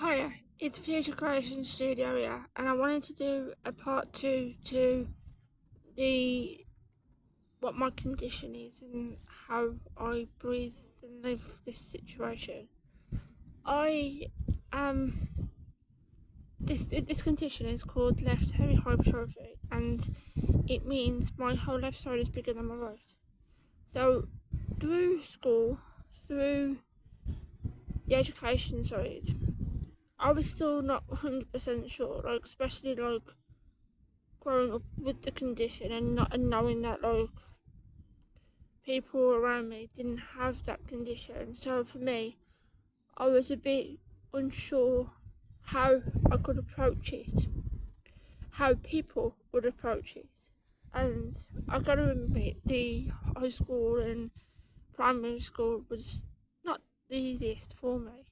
Hiya, it's Future Creation Studio here, and I wanted to do a part two to the what my condition is and how I breathe and live this situation. I this condition is called left hemihypertrophy, and it means my whole left side is bigger than my right. So through school, through the education side, I was still not 100% sure, like especially like growing up with the condition and knowing that like people around me didn't have that condition. So for me, I was a bit unsure how I could approach it, how people would approach it. And I gotta admit, the high school and primary school was not the easiest for me.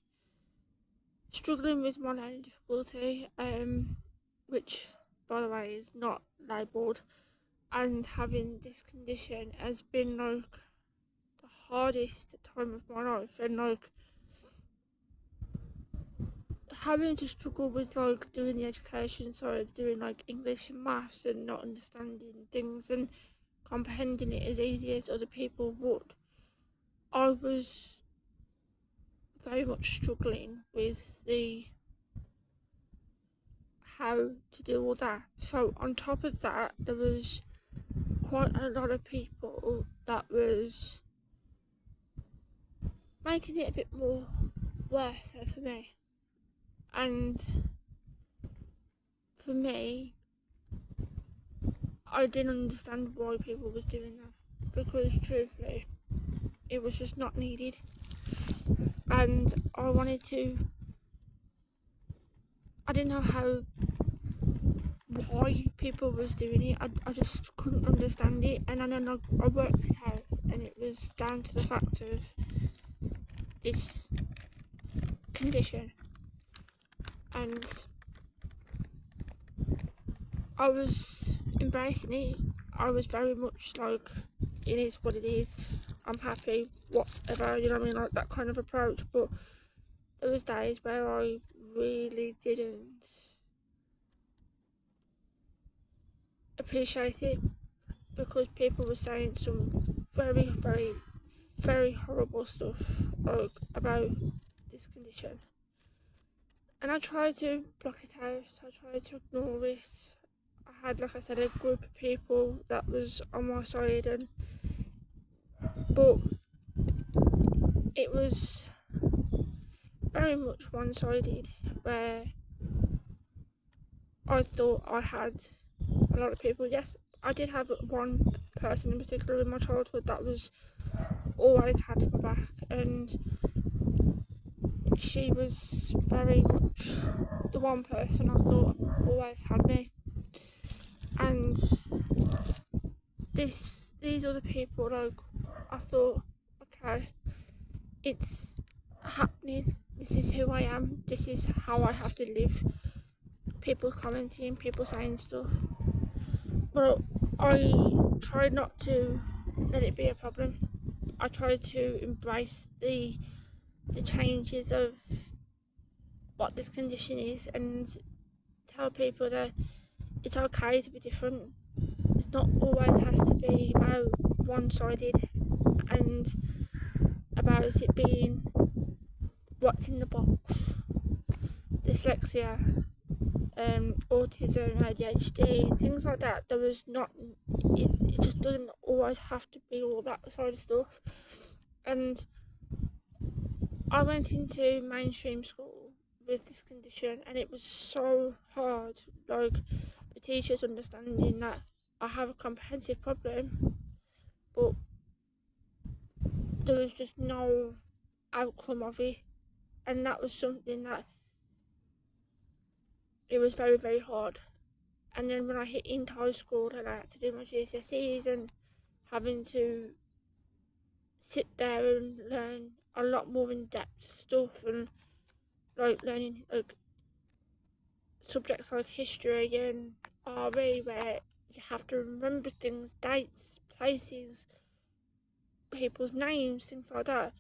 Struggling with my learning difficulty, which by the way is not labelled, and having this condition has been like the hardest time of my life, and like having to struggle with like doing the education side, doing like English and maths and not understanding things and comprehending it as easy as other people would. I was very much struggling with the how to do all that. So on top of that, there was quite a lot of people that was making it a bit more worse for me. And for me, I didn't understand why people was doing that, because truthfully, it was just not needed. And I didn't know why people was doing it. I just couldn't understand it. And then I worked it out, and it was down to the fact of this condition. And I was embracing it. I was very much like, it is what it is. I'm happy, whatever, you know what I mean, like that kind of approach. But there was days where I really didn't appreciate it, because people were saying some very, very, very horrible stuff like about this condition. And I tried to block it out. I tried to ignore it. I had, like I said, a group of people that was on my side, but it was very much one-sided, where I thought I had a lot of people. Yes, I did have one person in particular in my childhood that was always had my back, and she was very much the one person I thought always had me. And these other people, like, I thought, okay, it's happening. This is who I am. This is how I have to live. People commenting, people saying stuff. But I tried not to let it be a problem. I tried to embrace the changes of what this condition is, and tell people that it's okay to be different. It's not always has to be about one-sided, and about it being what's in the box. Dyslexia, autism, ADHD, things like that. There was not. It just doesn't always have to be all that side of stuff. And I went into mainstream school with this condition, and it was so hard. Like, the teachers understanding that I have a comprehensive problem, but there was just no outcome of it. And that was something that it was very, very hard. And then when I hit into high school and I had to do my GCSEs and having to sit there and learn a lot more in-depth stuff, and like learning like subjects like history and RE, where you have to remember things, dates, places, people's names, things like that.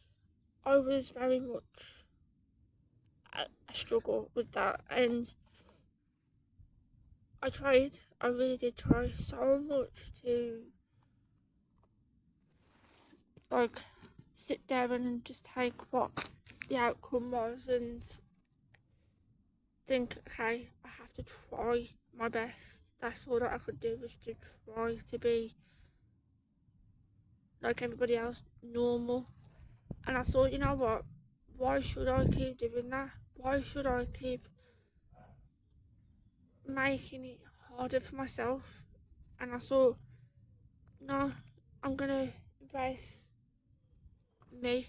I was very much struggle with that, and I really did try so much to like sit there and just take what the outcome was and think, okay, I have to try my best. That's all that I could do, was to try to be like everybody else, normal. And I thought, you know what? Why should I keep doing that? Why should I keep making it harder for myself? And I thought, no, I'm gonna embrace me.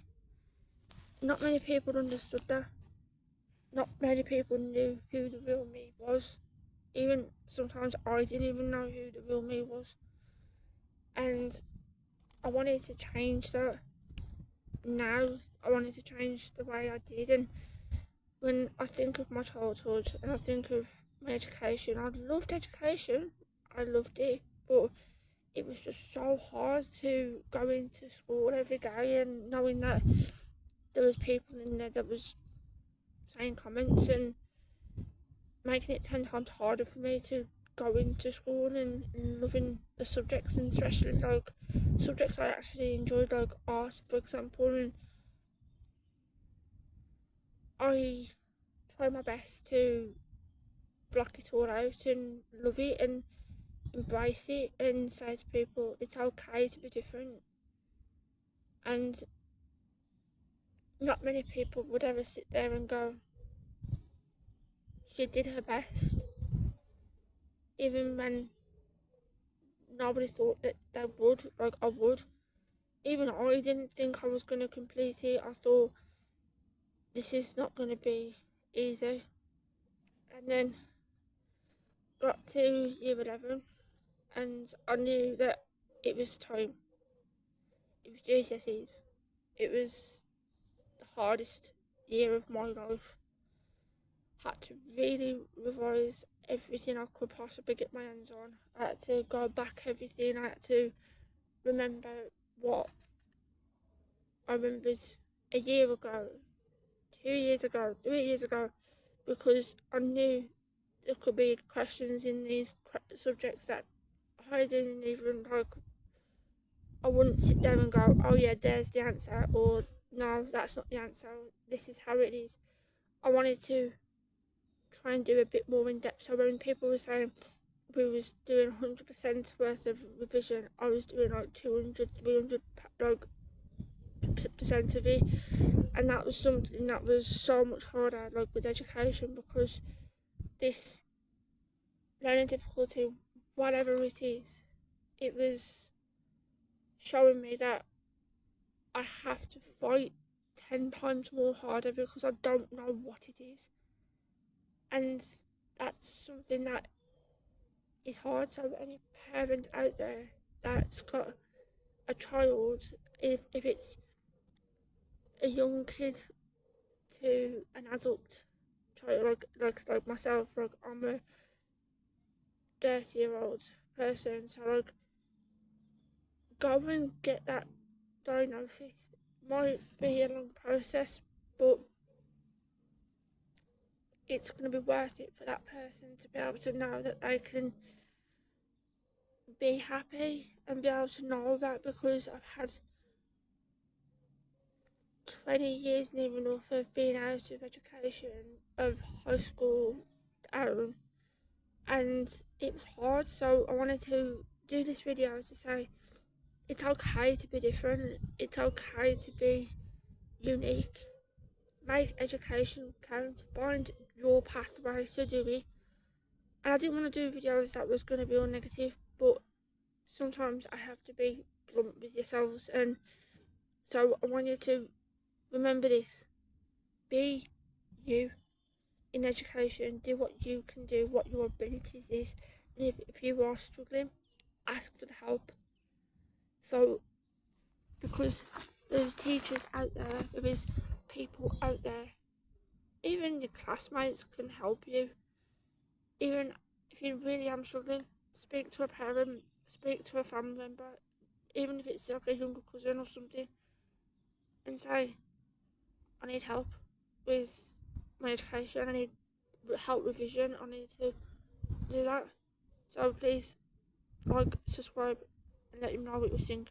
Not many people understood that. Not many people knew who the real me was. Even sometimes I didn't even know who the real me was. And I wanted to change that. Now I wanted to change the way I did. And when I think of my childhood and I think of my education, I loved education. I loved it, but it was just so hard to go into school every day and knowing that there was people in there that was saying comments and making it 10 times harder for me to go into school and loving the subjects, and especially like subjects I actually enjoyed, like art for example. And I try my best to block it all out and love it and embrace it and say to people it's okay to be different. And not many people would ever sit there and go, she did her best, even when nobody thought that they would. Like I would. Even I didn't think I was going to complete it. I thought this is not going to be easy. And then got to year 11 and I knew that it was time. It was GCSEs. It was the hardest year of my life. Had to really revise everything I could possibly get my hands on. I had to go back everything. I had to remember what I remembered a year ago, 2 years ago, 3 years ago, because I knew there could be questions in these subjects that I didn't even like. I wouldn't sit there and go, oh yeah, there's the answer, or no, that's not the answer, this is how it is. I wanted to try and do a bit more in depth. So when people were saying we was doing 100% worth of revision, I was doing like 200, 300 like percent of it. And that was something that was so much harder, like with education, because this learning difficulty, whatever it is, it was showing me that I have to fight 10 times more harder because I don't know what it is. And that's something that is hard. So any parent out there that's got a child, if it's a young kid to an adult child, like myself, like I'm a 30-year-old person, so like go and get that diagnosis. Might be a long process, but it's going to be worth it for that person to be able to know that they can be happy and be able to know that, because I've had 20 years near enough of being out of education, of high school down, and it was hard. So I wanted to do this video to say it's okay to be different, it's okay to be unique. Make education count, find your pathway to do it. And I didn't want to do videos that was going to be all negative, but sometimes I have to be blunt with yourselves. And so I want you to remember this: be you in education, do what you can do, what your abilities is, and if you are struggling, ask for the help. So because there's teachers out there is people out there, even your classmates can help you. Even if you really am struggling, speak to a parent, speak to a family member, even if it's like a younger cousin or something, and say, I need help with my education. I need help revision. I need to do that. So please like, subscribe, and let me know what you think.